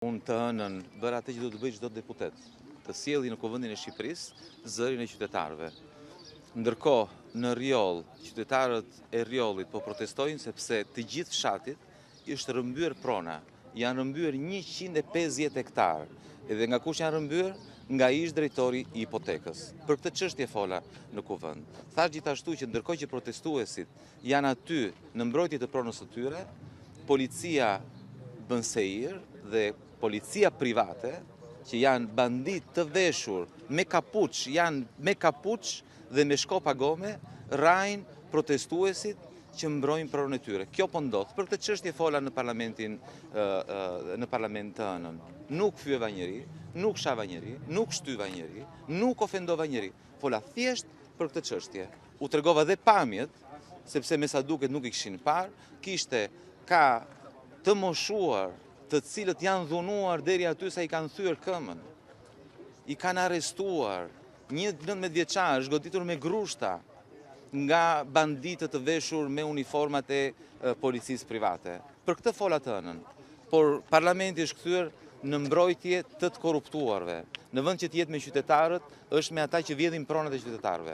Unë të hënën bërë atë që do të bëjë çdo deputet, të sjellë në Kuvendin e Shqipërisë zërin e qytetarëve. Ndërkohë, në Rjoll, qytetarët e Rjollit po protestojnë sepse të gjithë fshatit është rrëmbyer prona. Janë rrëmbyer 150 hektar. Edhe nga kush janë rrëmbyer? Nga ish drejtori i hipotekës. Për këtë çështje fola në kuvend. Thash gjithashtu që ndërkohë që protestuesit janë aty në mbrojtje të pronës së tyre, policia bën sejër dhe policia private, që janë bandit të veshur me kapuç, janë me kapuç dhe me shkopa gome, rajnë protestuesit që mbrojnë pronën e tyre. Kjo po ndodh. Për këtë çështje fola në parlament të hënën. Nuk fyeva njeri, nuk shava njeri, nuk shtyva njeri, nuk ofendova njeri. Fola thjesht për këtë çështje. U tregova dhe pamjet, sepse me sa duket nuk i kishin parë, kishte ka të moshuar, të cilët janë dhunuar deri aty sa i kanë thyer këmën. I kanë arrestuar, një 19 vjeçar është goditur me grushta nga banditët të veshur me uniformat e policisë private. Për këtë fola të hënën. Por parlamenti është kthyer në mbrojtje të korruptuarve. Në vend që të jetë me qytetarët, është me ata që vjedhin pronat e qytetarëve.